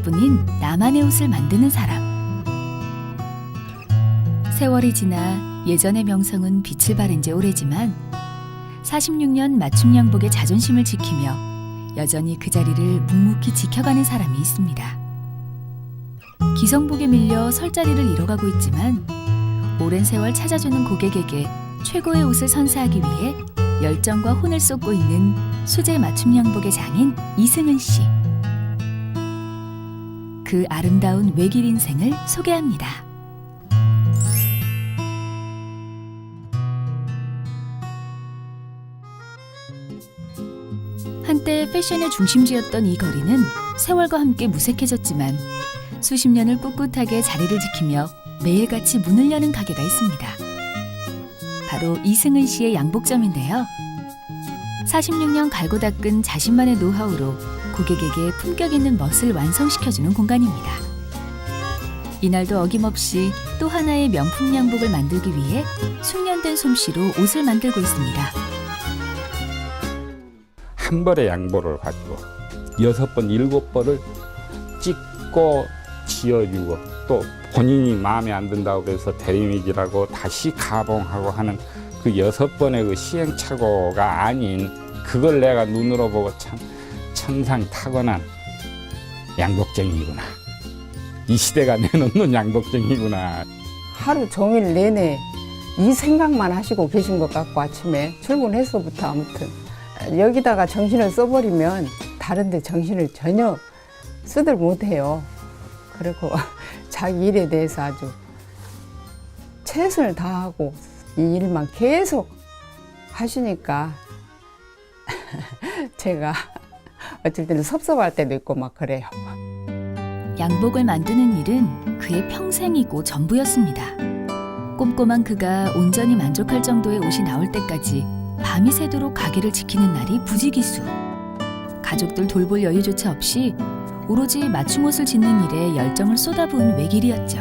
하나뿐인 나만의 옷을 만드는 사람. 세월이 지나 예전의 명성은 빛을 발한 지 오래지만 46년 맞춤 양복의 자존심을 지키며 여전히 그 자리를 묵묵히 지켜가는 사람이 있습니다. 기성복에 밀려 설 자리를 잃어가고 있지만 오랜 세월 찾아주는 고객에게 최고의 옷을 선사하기 위해 열정과 혼을 쏟고 있는 수제 맞춤 양복의 장인 이승은 씨. 그 아름다운 외길 인생을 소개합니다. 한때 패션의 중심지였던 이 거리는 세월과 함께 무색해졌지만 수십 년을 꿋꿋하게 자리를 지키며 매일같이 문을 여는 가게가 있습니다. 바로 이승은 씨의 양복점인데요. 46년 갈고 닦은 자신만의 노하우로 고객에게 품격 있는 멋을 완성시켜주는 공간입니다. 이날도 어김없이 또 하나의 명품 양복을 만들기 위해 숙련된 솜씨로 옷을 만들고 있습니다. 한 벌의 양복을 가지고 6번, 7벌을 찍고 지어주고 또 본인이 마음에 안 든다고 해서 대리미질하고 다시 가봉하고 하는 그 6번의 그 시행착오가 아닌 그걸 내가 눈으로 보고 참 천상 타고난 양복쟁이구나. 이 시대가 내놓는 양복쟁이구나. 하루 종일 내내 이 생각만 하시고 계신 것 같고 아침에 출근해서부터 아무튼 여기다가 정신을 써버리면 다른 데 정신을 전혀 쓰들 못해요. 그리고 자기 일에 대해서 아주 최선을 다하고 이 일만 계속 하시니까 제가 어쩔 때는 섭섭할 때도 있고 막 그래요. 양복을 만드는 일은 그의 평생이고 전부였습니다. 꼼꼼한 그가 온전히 만족할 정도의 옷이 나올 때까지 밤이 새도록 가게를 지키는 날이 부지기수. 가족들 돌볼 여유조차 없이 오로지 맞춤 옷을 짓는 일에 열정을 쏟아부은 외길이었죠.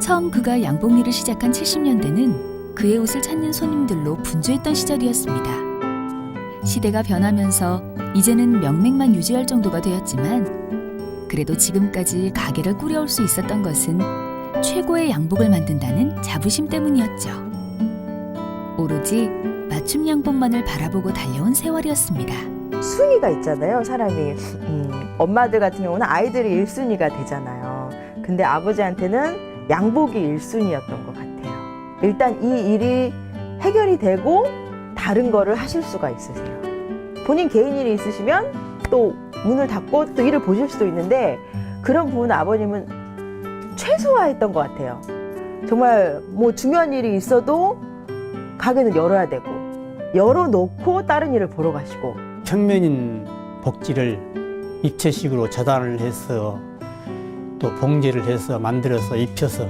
처음 그가 양복 일을 시작한 70년대는 그의 옷을 찾는 손님들로 분주했던 시절이었습니다. 시대가 변하면서 이제는 명맥만 유지할 정도가 되었지만 그래도 지금까지 가게를 꾸려올 수 있었던 것은 최고의 양복을 만든다는 자부심 때문이었죠. 오로지 맞춤 양복만을 바라보고 달려온 세월이었습니다. 순위가 있잖아요, 사람이. 엄마들 같은 경우는 아이들이 1순위가 되잖아요. 근데 아버지한테는 양복이 1순위였던 것 같아요. 일단 이 일이 해결이 되고 다른 거를 하실 수가 있으세요. 본인 개인 일이 있으시면 또 문을 닫고 또 일을 보실 수도 있는데 그런 부분은 아버님은 최소화했던 것 같아요. 정말 뭐 중요한 일이 있어도 가게는 열어야 되고 열어놓고 다른 일을 보러 가시고 평면인 복지를 입체식으로 저단을 해서 또 봉제를 해서 만들어서 입혀서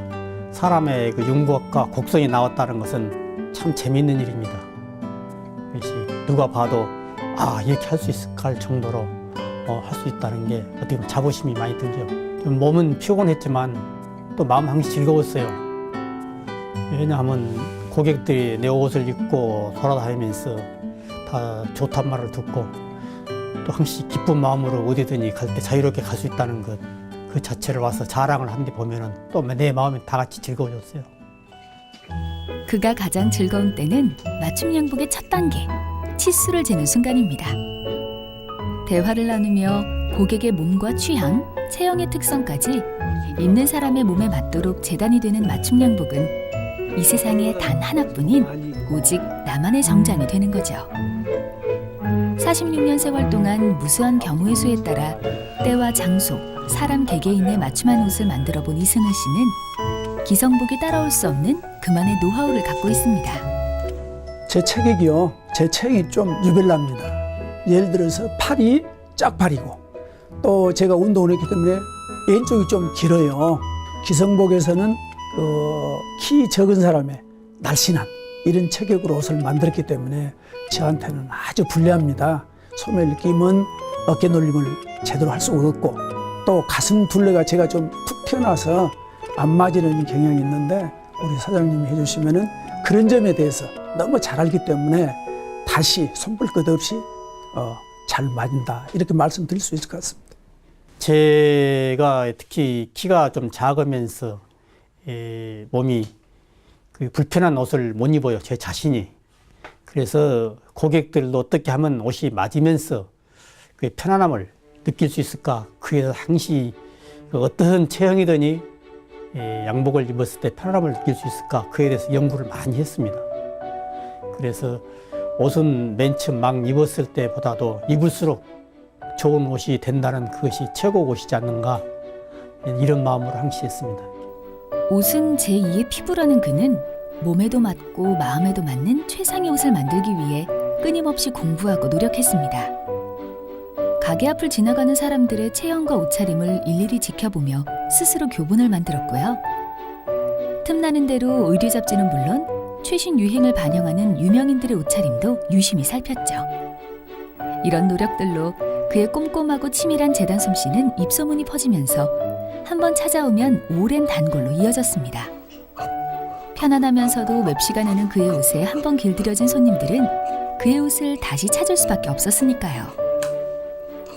사람의 그 윤곽과 곡선이 나왔다는 것은 참 재미있는 일입니다. 그것이 누가 봐도 아 이렇게 할 수 있을까 할 정도로 할 수 있다는 게 어떻게 보면 자부심이 많이 들죠. 좀 몸은 피곤했지만 또 마음 항상 즐거웠어요. 왜냐하면 고객들이 내 옷을 입고 돌아다니면서 다 좋단 말을 듣고 또 항상 기쁜 마음으로 어디든지 갈 때 자유롭게 갈 수 있다는 것, 그 자체를 와서 자랑을 하는 데 보면은 또 내 마음이 다 같이 즐거워졌어요. 그가 가장 즐거운 때는 맞춤 양복의 첫 단계, 치수를 재는 순간입니다. 대화를 나누며 고객의 몸과 취향, 체형의 특성까지 입는 사람의 몸에 맞도록 재단이 되는 맞춤 양복은 이 세상에 단 하나뿐인 오직 나만의 정장이 되는 거죠. 46년 세월 동안 무수한 경우의 수에 따라 때와 장소, 사람 개개인에 맞춤한 옷을 만들어 본 이승은 씨는 기성복이 따라올 수 없는 그만의 노하우를 갖고 있습니다. 제 체격이요. 제 체격이 좀 유별납니다. 예를 들어서 팔이 짝팔이고 또 제가 운동을 했기 때문에 왼쪽이 좀 길어요. 기성복에서는 키 적은 사람의 날씬한 이런 체격으로 옷을 만들었기 때문에 저한테는 아주 불리합니다. 소매를 끼면 어깨 놀림을 제대로 할 수가 없고 또 가슴 둘레가 제가 좀 툭 튀어나와서 안 맞으려는 경향이 있는데 우리 사장님이 해주시면은 그런 점에 대해서 너무 잘 알기 때문에 다시 손볼 것 없이 잘 맞는다 이렇게 말씀드릴 수 있을 것 같습니다. 제가 특히 키가 좀 작으면서 몸이 그 불편한 옷을 못 입어요. 제 자신이. 그래서 고객들도 어떻게 하면 옷이 맞으면서 그 편안함을 느낄 수 있을까? 그래서 항시 어떤 체형이더니 양복을 입었을 때 편안함을 느낄 수 있을까? 그에 대해서 연구를 많이 했습니다. 그래서 옷은 맨 처음 막 입었을 때보다도 입을수록 좋은 옷이 된다는 그것이 최고 옷이지 않는가? 이런 마음으로 항시 했습니다. 옷은 제2의 피부라는 그는 몸에도 맞고 마음에도 맞는 최상의 옷을 만들기 위해 끊임없이 공부하고 노력했습니다. 가게 앞을 지나가는 사람들의 체형과 옷차림을 일일이 지켜보며 스스로 교본을 만들었고요. 틈나는 대로 의류 잡지는 물론 최신 유행을 반영하는 유명인들의 옷차림도 유심히 살폈죠. 이런 노력들로 그의 꼼꼼하고 치밀한 재단 솜씨는 입소문이 퍼지면서 한번 찾아오면 오랜 단골로 이어졌습니다. 편안하면서도 맵시가 나는 그의 옷에 한번 길들여진 손님들은 그의 옷을 다시 찾을 수밖에 없었으니까요.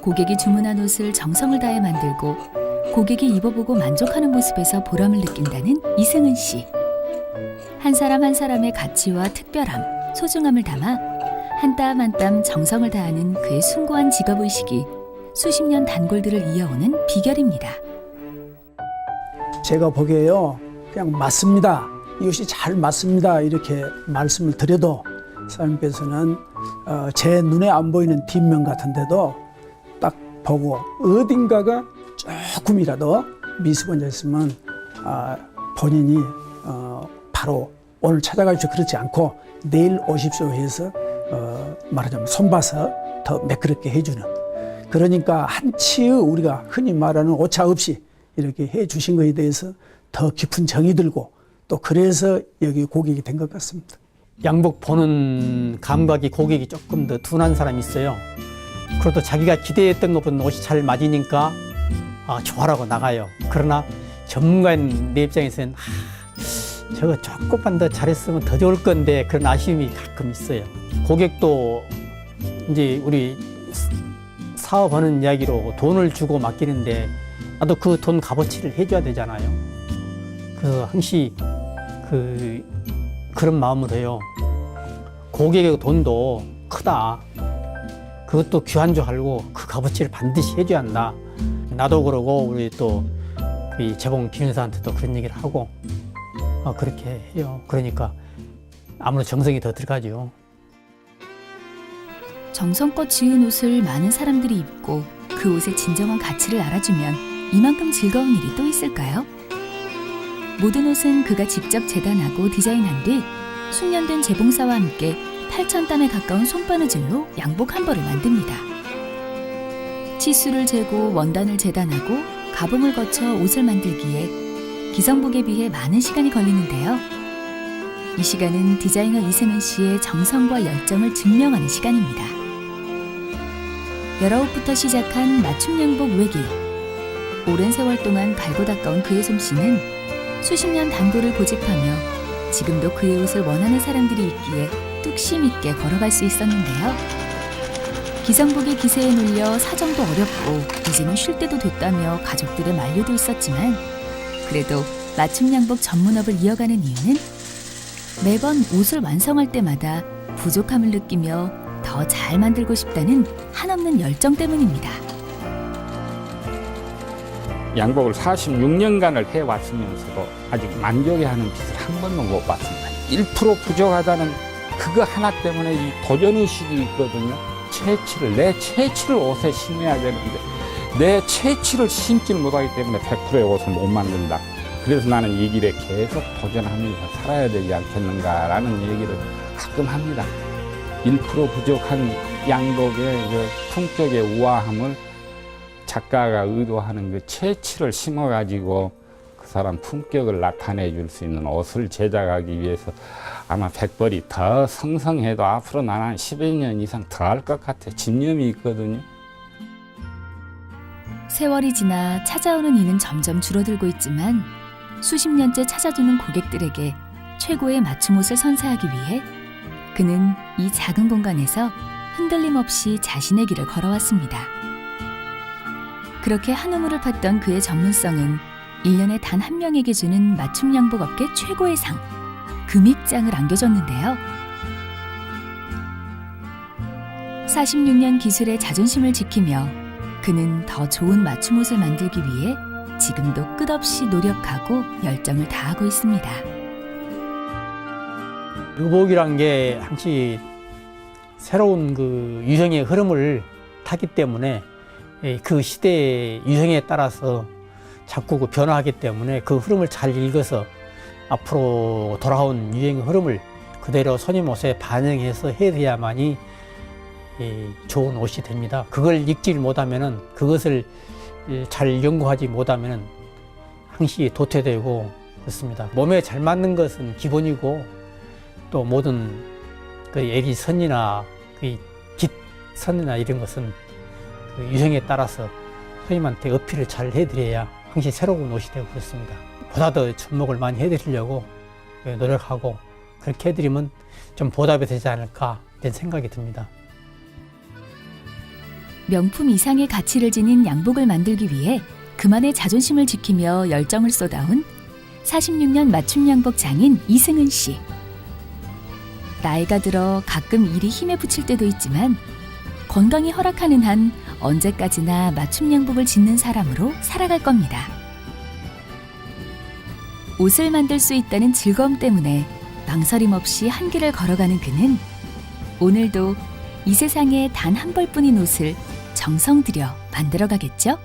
고객이 주문한 옷을 정성을 다해 만들고 고객이 입어보고 만족하는 모습에서 보람을 느낀다는 이승은 씨. 한 사람 한 사람의 가치와 특별함, 소중함을 담아 한 땀 한 땀 정성을 다하는 그의 숭고한 직업의식이 수십 년 단골들을 이어오는 비결입니다. 제가 보기에요, 그냥 맞습니다. 이것이 잘 맞습니다. 이렇게 말씀을 드려도 사장님께서는 제 눈에 안 보이는 뒷면 같은데도 딱 보고 어딘가가 조금이라도 미스가 있으면 본인이 바로 오늘 찾아가십시오 그렇지 않고 내일 오십시오 해서 말하자면 손봐서 더 매끄럽게 해주는, 그러니까 한치의 우리가 흔히 말하는 오차 없이 이렇게 해주신 것에 대해서 더 깊은 정이 들고 또 그래서 여기 고객이 된 것 같습니다. 양복 보는 감각이 고객이 조금 더 둔한 사람이 있어요. 그래도 자기가 기대했던 것보다 옷이 잘 맞으니까 좋아라고 나가요. 그러나 전문가인 내 입장에서는 저거 조금만 더 잘했으면 더 좋을 건데 그런 아쉬움이 가끔 있어요. 고객도 이제 우리 사업하는 이야기로 돈을 주고 맡기는데 나도 그 돈 값어치를 해줘야 되잖아요. 그래서 항시 그런 마음으로 해요. 고객의 돈도 크다. 그것도 귀한 줄 알고 그 값어치를 반드시 해줘야 한다. 나도 그러고 우리 또 이 재봉 김여사한테도 그런 얘기를 하고 그렇게 해요. 그러니까 아무래도 정성이 더 들어가죠. 정성껏 지은 옷을 많은 사람들이 입고 그 옷의 진정한 가치를 알아주면 이만큼 즐거운 일이 또 있을까요? 모든 옷은 그가 직접 재단하고 디자인한 뒤 숙련된 재봉사와 함께 8,000땀에 가까운 손바느질로 양복 한 벌을 만듭니다. 치수를 재고 원단을 재단하고 가봉을 거쳐 옷을 만들기에 기성복에 비해 많은 시간이 걸리는데요. 이 시간은 디자이너 이승은 씨의 정성과 열정을 증명하는 시간입니다. 여러 옷부터 시작한 맞춤 양복 외길. 오랜 세월 동안 갈고 닦아온 그의 솜씨는 수십 년 단골을 고집하며 지금도 그의 옷을 원하는 사람들이 있기에 뚝심 있게 걸어갈 수 있었는데요. 기성복의 기세에 눌려 사정도 어렵고 이제는 쉴 때도 됐다며 가족들의 만류도 있었지만 그래도 맞춤 양복 전문업을 이어가는 이유는 매번 옷을 완성할 때마다 부족함을 느끼며 더 잘 만들고 싶다는 한없는 열정 때문입니다. 양복을 46년간을 해왔으면서도 아직 만족해하는 빛을 한 번도 못 봤습니다. 1% 부족하다는 그거 하나 때문에 이 도전의식이 있거든요. 내 채취를 옷에 심어야 되는데 내 채취를 심지를 못하기 때문에 100%의 옷을 못 만든다. 그래서 나는 이 길에 계속 도전하면서 살아야 되지 않겠는가라는 얘기를 가끔 합니다. 1% 부족한 양복의 그 품격의 우아함을 작가가 의도하는 그 채취를 심어가지고 그 사람 품격을 나타내 줄 수 있는 옷을 제작하기 위해서 아마 100벌이 더 성성해도 앞으로 나는 10여 년 이상 더 할 것 같아. 집념이 있거든요. 세월이 지나 찾아오는 이는 점점 줄어들고 있지만 수십 년째 찾아주는 고객들에게 최고의 맞춤 옷을 선사하기 위해 그는 이 작은 공간에서 흔들림 없이 자신의 길을 걸어왔습니다. 그렇게 한 우물을 팠던 그의 전문성은 1년에 단 한 명에게 주는 맞춤 양복 업계 최고의 상, 금익장을 안겨줬는데요. 46년 기술의 자존심을 지키며 그는 더 좋은 맞춤 옷을 만들기 위해 지금도 끝없이 노력하고 열정을 다하고 있습니다. 유복이란 게 항시 새로운 그 유행의 흐름을 타기 때문에 그 시대의 유행에 따라서 자꾸 그 변화하기 때문에 그 흐름을 잘 읽어서 앞으로 돌아온 유행의 흐름을 그대로 손님 옷에 반영해서 해야만이 좋은 옷이 됩니다. 그걸 읽지 못하면은, 그것을 잘 연구하지 못하면은 항시 도태되고 그렇습니다. 몸에 잘 맞는 것은 기본이고, 또 모든 그 애기선이나 그 깃선이나 이런 것은 그 유행에 따라서 손님한테 어필을 잘 해드려야 항시 새로운 옷이 되고 그렇습니다. 보다 더 접목을 많이 해드리려고 노력하고, 그렇게 해드리면 좀 보답이 되지 않을까 이런 생각이 듭니다. 명품 이상의 가치를 지닌 양복을 만들기 위해 그만의 자존심을 지키며 열정을 쏟아온 46년 맞춤 양복 장인 이승은 씨. 나이가 들어 가끔 일이 힘에 부칠 때도 있지만 건강이 허락하는 한 언제까지나 맞춤 양복을 짓는 사람으로 살아갈 겁니다. 옷을 만들 수 있다는 즐거움 때문에 망설임 없이 한 길을 걸어가는 그는 오늘도 이 세상에 단 한 벌뿐인 옷을 정성 들여 만들어 가겠죠?